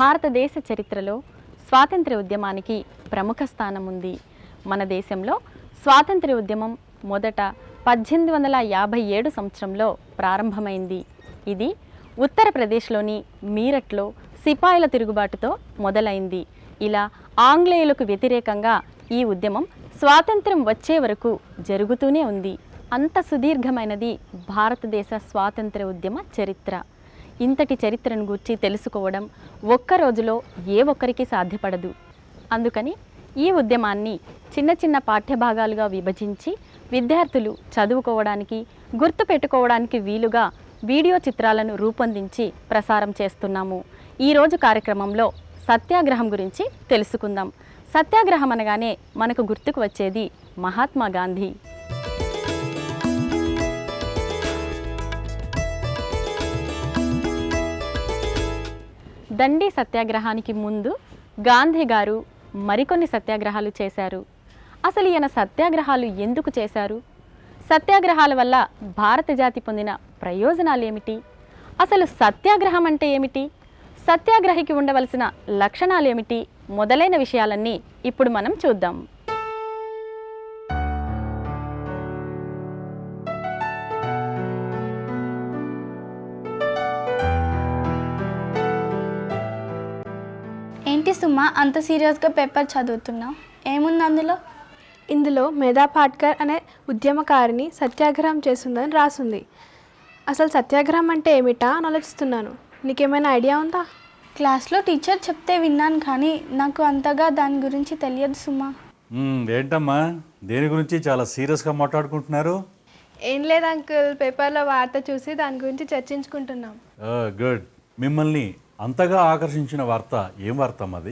భారతదేశ చరిత్రలో స్వాతంత్ర్య ఉద్యమానికి ప్రముఖ స్థానం ఉంది. మన దేశంలో స్వాతంత్ర్య ఉద్యమం మొదట 1857 సంవత్సరంలో ప్రారంభమైంది. ఇది ఉత్తరప్రదేశ్లోని మీరట్లో సిపాయిల తిరుగుబాటుతో మొదలైంది. ఇలా ఆంగ్లేయులకు వ్యతిరేకంగా ఈ ఉద్యమం స్వాతంత్ర్యం వచ్చే వరకు జరుగుతూనే ఉంది. అంత సుదీర్ఘమైనది భారతదేశ స్వాతంత్ర్య ఉద్యమ చరిత్ర. ఇంతటి చరిత్రను గూర్చి తెలుసుకోవడం ఒక్క రోజులో ఏ ఒక్కరికి సాధ్యపడదు. అందుకని ఈ ఉద్యమాన్ని చిన్న చిన్న పాఠ్యభాగాలుగా విభజించి విద్యార్థులు చదువుకోవడానికి, గుర్తుపెట్టుకోవడానికి వీలుగా వీడియో చిత్రాలను రూపొందించి ప్రసారం చేస్తున్నాము. ఈరోజు కార్యక్రమంలో సత్యాగ్రహం గురించి తెలుసుకుందాం. సత్యాగ్రహం అనగానే మనకు గుర్తుకు వచ్చేది మహాత్మా గాంధీ. దండి సత్యాగ్రహానికి ముందు గాంధీ గారు మరికొన్ని సత్యాగ్రహాలు చేశారు. అసలు ఈయన సత్యాగ్రహాలు ఎందుకు చేశారు? సత్యాగ్రహాల వల్ల భారత జాతి పొందిన ప్రయోజనాలు ఏమిటి? అసలు సత్యాగ్రహం అంటే ఏమిటి? సత్యాగ్రహికి ఉండవలసిన లక్షణాలు ఏమిటి? మొదలైన విషయాలన్నీ ఇప్పుడు మనం చూద్దాం. ఏంటి సుమా అంత సీరియస్గా పేపర్ చదువుతున్నావు? ఏముంది అందులో? ఇందులో మేధా పాట్కర్ అనే ఉద్యమకారిని సత్యాగ్రహం చేస్తుందని రాసింది. అసలు సత్యాగ్రహం అంటే ఏమిటా అని ఆలోచిస్తున్నాను. నీకేమైనా ఐడియా ఉందా? క్లాస్లో టీచర్ చెప్తే విన్నాను, కానీ నాకు అంతగా దాని గురించి తెలియదు సుమా. ఏంటమ్మా, దేని గురించి చాలా సీరియస్గా మాట్లాడుకుంటున్నారు? ఏం లేదు అంకుల్, పేపర్లో వార్త చూసి దాని గురించి చర్చించుకుంటున్నాం. గుడ్. మిమ్మల్ని అంతగా ఆకర్షించిన వార్త ఏం వార్త అమ్మది?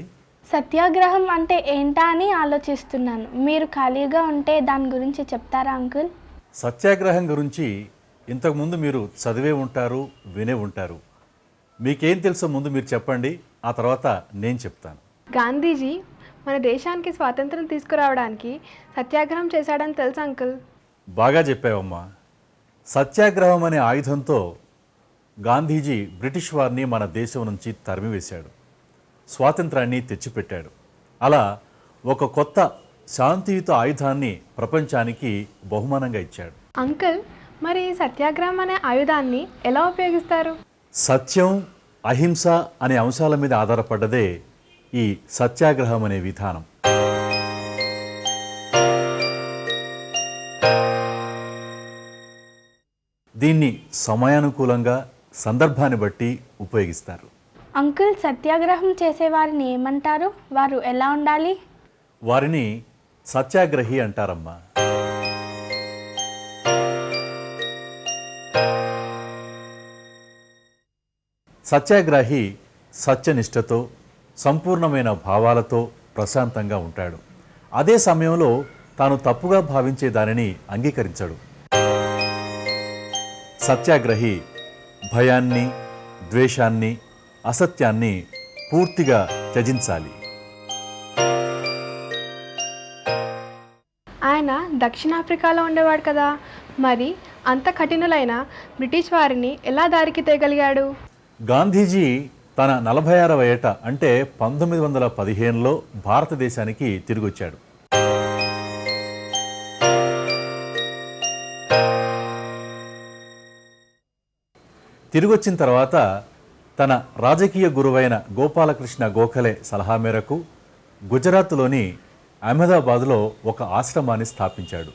సత్యాగ్రహం అంటే ఏంటా అని ఆలోచిస్తున్నాను. మీరు ఖాళీగా ఉంటే దాని గురించి చెప్తారా అంకుల్? సత్యాగ్రహం గురించి ఇంతకుముందు మీరు చదివే ఉంటారు, వినే ఉంటారు. మీకేం తెలుసో ముందు మీరు చెప్పండి, ఆ తర్వాత నేను చెప్తాను. గాంధీజీ మన దేశానికి స్వాతంత్రం తీసుకురావడానికి సత్యాగ్రహం చేశాడని తెలుసు అంకుల్. బాగా చెప్పావమ్మా. సత్యాగ్రహం అనే ఆయుధంతో గాంధీజీ బ్రిటిష్ వారిని మన దేశం నుంచి తరిమివేశాడు, స్వాతంత్రాన్ని తెచ్చిపెట్టాడు. అలా ఒక కొత్త శాంతియుత ఆయుధాన్ని ప్రపంచానికి బహుమానంగా ఇచ్చాడు. అంకుల్, మరి సత్యాగ్రహం అనే ఆయుధాన్ని ఎలా ఉపయోగిస్తారు? సత్యం, అహింస అనే అంశాల మీద ఆధారపడ్డదే ఈ సత్యాగ్రహం అనే విధానం. దీన్ని సమయానుకూలంగా, సందర్భాన్ని బట్టి ఉపయోగిస్తారు. అంకుల్, సత్యాగ్రహం చేసేవారిని ఏమంటారు? వారు ఎలా ఉండాలి? వారిని సత్యాగ్రహి అంటారమ్మా. సత్యాగ్రహి సత్యనిష్టతో, సంపూర్ణమైన భావాలతో ప్రశాంతంగా ఉంటాడు. అదే సమయంలో తాను తప్పుగా భావించే దానిని అంగీకరించడు. సత్యాగ్రహి భయాన్ని, ద్వేషాన్ని, అసత్యాన్ని పూర్తిగా త్యజించాలి. ఆయన దక్షిణాఫ్రికాలో ఉండేవాడు కదా, మరి అంత కఠినులైన బ్రిటిష్ వారిని ఎలా దారికి తేగలిగాడు? గాంధీజీ తన 46వ ఏట అంటే 1915లో భారతదేశానికి తిరిగొచ్చాడు. తిరిగొచ్చిన తర్వాత తన రాజకీయ గురువైన గోపాలకృష్ణ గోఖలే సలహా మేరకు గుజరాత్లోని అహ్మదాబాద్లో ఒక ఆశ్రమాన్ని స్థాపించాడు.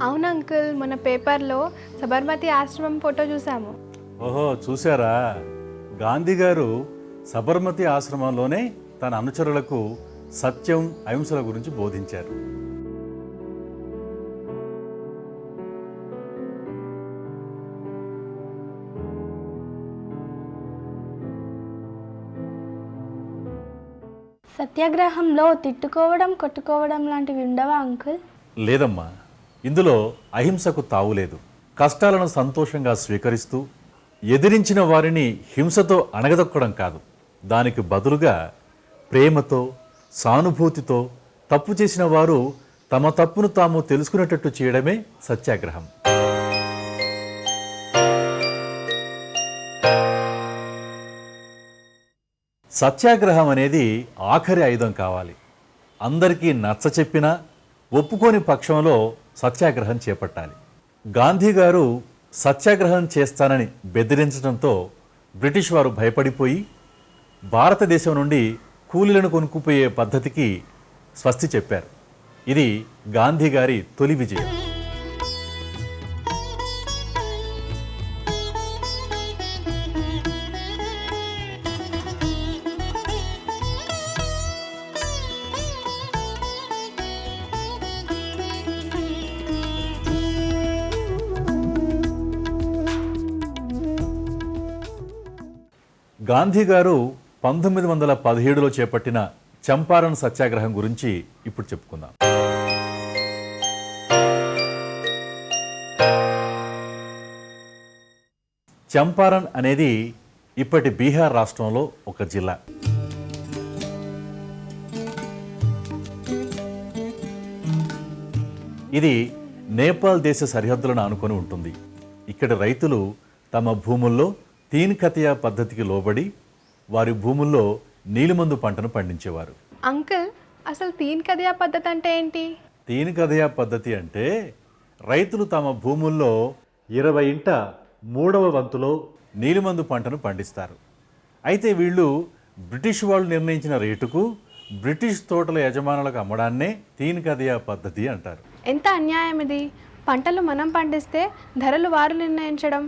అవును అంకుల్, మన పేపర్లో సబర్మతి ఆశ్రమం ఫోటో చూసాము. ఓహో, చూశారా? గాంధీ గారు సబర్మతి ఆశ్రమంలోనే తన అనుచరులకు సత్యం, అహింసల గురించి బోధించారు. సత్యాగ్రహంలో తిట్టుకోవడం, కొట్టుకోవడం లాంటివి ఉండవా అంకుల్? లేదమ్మా, ఇందులో అహింసకు తావులేదు. కష్టాలను సంతోషంగా స్వీకరిస్తూ ఎదిరించిన వారిని హింసతో అణగదొక్కడం కాదు, దానికి బదులుగా ప్రేమతో, సానుభూతితో తప్పు చేసిన వారు తమ తప్పును తాము తెలుసుకునేటట్టు చేయడమే సత్యాగ్రహం. సత్యాగ్రహం అనేది ఆఖరి ఆయుధం కావాలి. అందరికీ నచ్చ చెప్పినా ఒప్పుకోని పక్షంలో సత్యాగ్రహం చేపట్టాలి. గాంధీ గారు సత్యాగ్రహం చేస్తానని బెదిరించడంతో బ్రిటిష్ వారు భయపడిపోయి భారతదేశం నుండి కూలీలను కొనుక్కుపోయే పద్ధతికి స్వస్తి చెప్పారు. ఇది గాంధీ గారి తొలి విజయం. గాంధీ గారు 1917లో చేపట్టిన చంపారన్ సత్యాగ్రహం గురించి ఇప్పుడు చెప్పుకుందాం. చంపారన్ అనేది ఇప్పటి బీహార్ రాష్ట్రంలో ఒక జిల్లా. ఇది నేపాల్ దేశ సరిహద్దులను ఆనుకొని ఉంటుంది. ఇక్కడి రైతులు తమ భూముల్లో తీన్ కతియా పద్ధతికి లోబడి వారి భూముల్లో నీలిమందు పంటను పండించేవారు. అంకుల్, అసలు తీన్ కదియా పద్ధతి అంటే ఏంటి? తీన్ కతియా పద్ధతి అంటే రైతులు తమ భూముల్లో 20/3 వంతులో నీలిమందు పంటను పండిస్తారు. అయితే వీళ్ళు బ్రిటిష్ వాళ్ళు నిర్ణయించిన రేటుకు బ్రిటిష్ తోటల యజమానులకు అమ్మడాన్నే తీన్ కదియా పద్ధతి అంటారు. ఎంత అన్యాయం ఇది! పంటలు మనం పండిస్తే ధరలు వారు నిర్ణయించడం,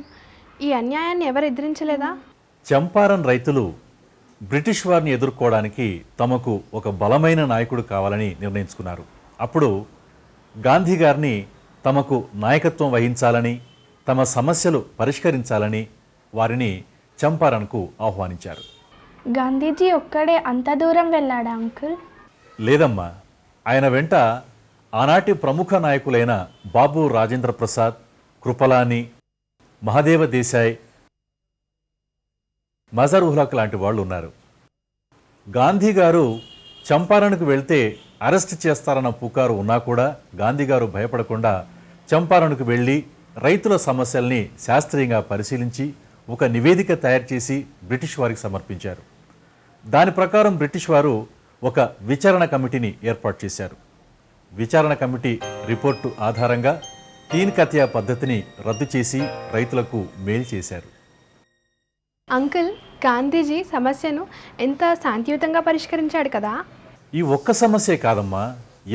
ఈ అన్యాయాన్ని ఎవరు ఎదిరించలేదా? చంపారన్ రైతులు బ్రిటిష్ వారిని ఎదుర్కోవడానికి తమకు ఒక బలమైన నాయకుడు కావాలని నిర్ణయించుకున్నారు. అప్పుడు గాంధీ గారిని తమకు నాయకత్వం వహించాలని, తమ సమస్యలు పరిష్కరించాలని వారిని చంపారన్కు ఆహ్వానించారు. గాంధీజీ ఒక్కడే అంత దూరం వెళ్ళాడా అంకుల్? లేదమ్మా, ఆయన వెంట ఆనాటి ప్రముఖ నాయకులైన బాబు రాజేంద్ర ప్రసాద్, కృపలాని, మహదేవ దేశాయ్, మజర్ ఉల్-హక్ లాంటి వాళ్ళు ఉన్నారు. గాంధీ గారు చంపారణ్కు వెళ్తే అరెస్ట్ చేస్తారన్న పుకారు ఉన్నా కూడా గాంధీ గారు భయపడకుండా చంపారణ్కు వెళ్ళి రైతుల సమస్యల్ని శాస్త్రీయంగా పరిశీలించి ఒక నివేదిక తయారు చేసి బ్రిటిష్ వారికి సమర్పించారు. దాని ప్రకారం బ్రిటిష్ వారు ఒక విచారణ కమిటీని ఏర్పాటు చేశారు. విచారణ కమిటీ రిపోర్టు ఆధారంగా తీన్ కతియా పద్ధతిని రద్దు చేసి రైతులకు మేలు చేశారు. అంకుల్, గాంధీజీ సమస్యను ఎంత శాంతియుతంగా పరిష్కరించాడు కదా. ఈ ఒక్క సమస్యే కాదమ్మా,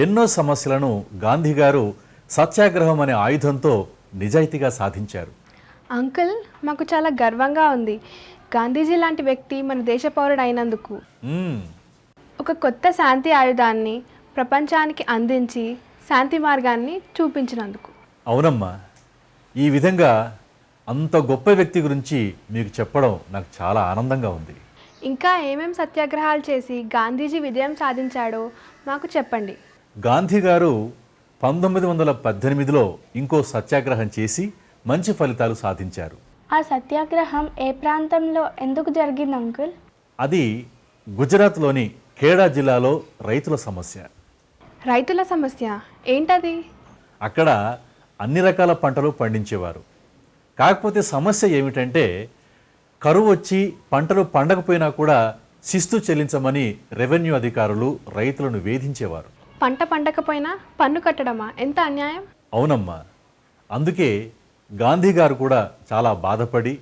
ఎన్నో సమస్యలను గాంధీ గారు సత్యాగ్రహం అనే ఆయుధంతో నిజాయితీగా సాధించారు. అంకుల్, మాకు చాలా గర్వంగా ఉంది గాంధీజీ లాంటి వ్యక్తి మన దేశ పౌరుడు అయినందుకు. ఒక కొత్త శాంతి ఆయుధాన్ని ప్రపంచానికి అందించి శాంతి మార్గాన్ని చూపించినందుకు. అవునమ్మా, ఈ విధంగా అంత గొప్ప వ్యక్తి గురించి మీకు చెప్పడం నాకు చాలా ఆనందంగా ఉంది. ఇంకా ఏమేం సత్యాగ్రహాలు చేసి గాంధీజీ విజయం సాధించాడో మాకు చెప్పండి. గాంధీ గారు 1918లో ఇంకో సత్యాగ్రహం చేసి మంచి ఫలితాలు సాధించారు. ఆ సత్యాగ్రహం ఏ ప్రాంతంలో ఎందుకు జరిగింది అంకుల్? అది గుజరాత్లోని ఖేడా జిల్లాలో రైతుల సమస్య. రైతుల సమస్య ఏంటది? అక్కడ అన్ని రకాల పంటలు పండించేవారు. కాకపోతే సమస్య ఏమిటంటే కరువు వచ్చి పంటలు పండకపోయినా కూడా శిస్తు చెల్లించమని రెవెన్యూ అధికారులు రైతులను వేధించేవారు. పంట పండకపోయినా పన్ను కట్టడమా? ఎంత అన్యాయం! అవునమ్మా, అందుకే గాంధీ గారు కూడా చాలా బాధపడి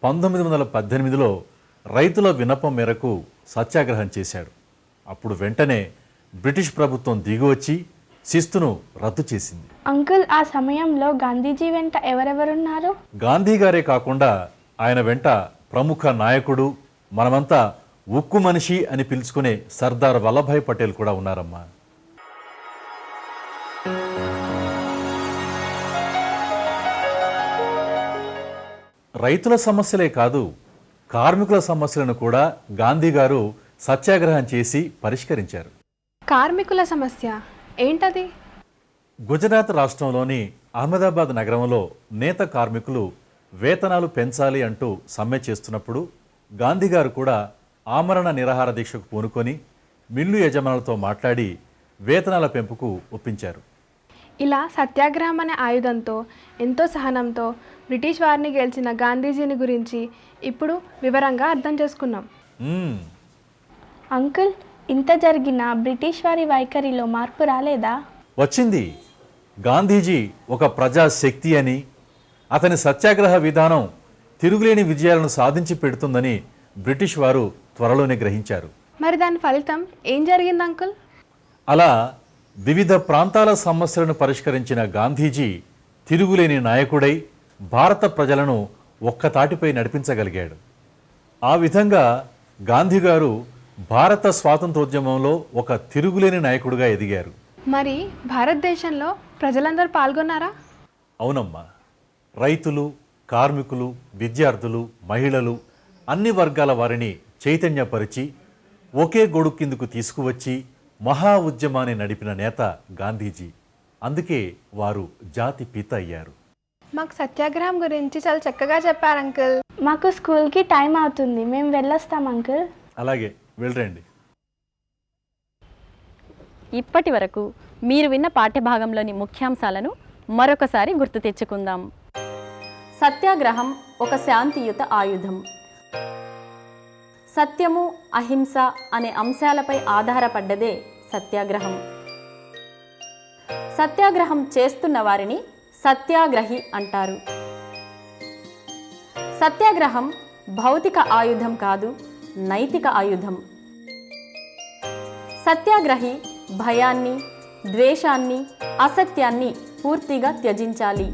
1918లో రైతుల విన్నపం మేరకు సత్యాగ్రహం చేశాడు. అప్పుడు వెంటనే బ్రిటిష్ ప్రభుత్వం దిగివచ్చి శిస్తును రద్దు చేసింది. అంకుల్, ఆ సమయంలో గాంధీజీ వెంట ఎవరెవరున్నారు? గాంధీ గారే కాకుండా ఆయన వెంట ప్రముఖ నాయకుడు, మనమంతా ఉక్కు మనిషి అని పిలుచుకునే సర్దార్ వల్లభాయ్ పటేల్ కూడా ఉన్నారమ్మా. రైతుల సమస్యలే కాదు, కార్మికుల సమస్యలను కూడా గాంధీ గారు సత్యాగ్రహం చేసి పరిష్కరించారు. కార్మికుల సమస్య ఏంటది? గుజరాత్ రాష్ట్రంలోని అహ్మదాబాద్ నగరంలో నేత కార్మికులు వేతనాలు పెంచాలి అంటూ సమ్మె చేస్తున్నప్పుడు గాంధీ గారు కూడా ఆమరణ నిరాహార దీక్షకు పూనుకొని మిల్లు యజమానులతో మాట్లాడి వేతనాల పెంపుకు ఒప్పించారు. ఇలా సత్యాగ్రహం అనే ఆయుధంతో ఎంతో సహనంతో బ్రిటిష్ వారిని గెలిచిన గాంధీజీని గురించి ఇప్పుడు వివరంగా అర్థం చేసుకున్నాం. అంకుల్, ఇంత జరిగిన బ్రిటిష్ వారి వైఖరిలో మార్పు రాలేదా? వచ్చింది. గాంధీజీ ఒక ప్రజాశక్తి అని, అతని సత్యాగ్రహ విధానం తిరుగులేని విజయాలను సాధించి పెడుతుందని బ్రిటిష్ వారు త్వరలోనే గ్రహించారు. మరి దాని ఫలితం ఏం జరిగింది అంకుల్? అలా వివిధ ప్రాంతాల సమస్యలను పరిష్కరించిన గాంధీజీ తిరుగులేని నాయకుడై భారత ప్రజలను ఒక్కతాటిపై నడిపించగలిగాడు. ఆ విధంగా గాంధీ గారు భారత స్వాతంత్రోద్యమంలో ఒక తిరుగులేని నాయకుడిగా ఎదిగారు. మరి భారతదేశంలో ప్రజలందరూ పాల్గొన్నారా? అవునమ్మా, రైతులు, కార్మికులు, విద్యార్థులు, మహిళలు అన్ని వర్గాల వారిని చైతన్యపరిచి ఒకే గొడుగు కిందకు తీసుకువచ్చి మహా ఉద్యమాన్ని నడిపిన నేత గాంధీజీ. అందుకే వారు జాతి పిత అయ్యారు. మాకు సత్యాగ్రహం గురించి చాలా చక్కగా చెప్పారు అంకుల్. మాకు స్కూల్కి టైం అవుతుంది, మేము వెళ్ళొస్తాం అంకుల్. అలాగే వెళ్ళండి. ఇప్పటి వరకు మీరు విన్న పాఠ్యభాగంలోని ముఖ్యాంశాలను మరొకసారి గుర్తు తెచ్చుకుందాం. సత్యాగ్రహం ఒక శాంతియుత ఆయుధం. సత్యము, అహింస అనే అంశాలపై ఆధారపడ్డదే సత్యాగ్రహం. సత్యాగ్రహం చేస్తున్న వారిని సత్యాగ్రహి అంటారు. సత్యాగ్రహం భౌతిక ఆయుధం కాదు, నైతిక ఆయుధం. సత్యాగ్రహి భయాన్ని, ద్వేషాన్ని, అసత్యాన్ని పూర్తిగా త్యజించాలి.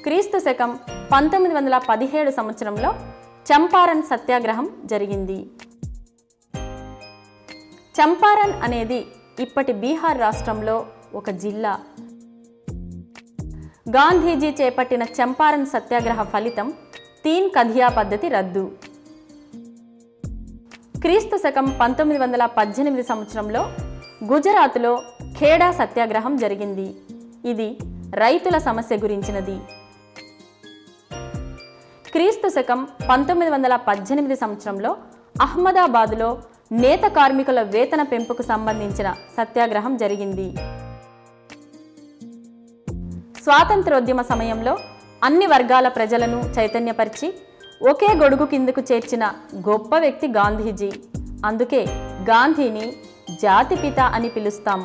క్రీస్తు శకం 1917 సంవత్సరంలో చంపారన్ సత్యాగ్రహం జరిగింది. చంపారన్ అనేది ఇప్పటి బీహార్ రాష్ట్రంలో ఒక జిల్లా. గాంధీజీ చేపట్టిన చంపారన్ సత్యాగ్రహ ఫలితం తీన్ కథియా పద్ధతి రద్దు. క్రీస్తు శకం 1918 సంవత్సరంలో గుజరాత్లో ఖేడా సత్యాగ్రహం జరిగింది. ఇది రైతుల సమస్య గురించినది. క్రీస్తు శకం 1918 సంవత్సరంలో అహ్మదాబాదులో నేత కార్మికుల వేతన పెంపుకు సంబంధించిన సత్యాగ్రహం జరిగింది. స్వాతంత్రోద్యమ సమయంలో అన్ని వర్గాల ప్రజలను చైతన్యపరిచి ఒకే గొడుగు కిందకు చేర్చిన గొప్ప వ్యక్తి గాంధీజీ. అందుకే గాంధీని జాతిపిత అని పిలుస్తాం.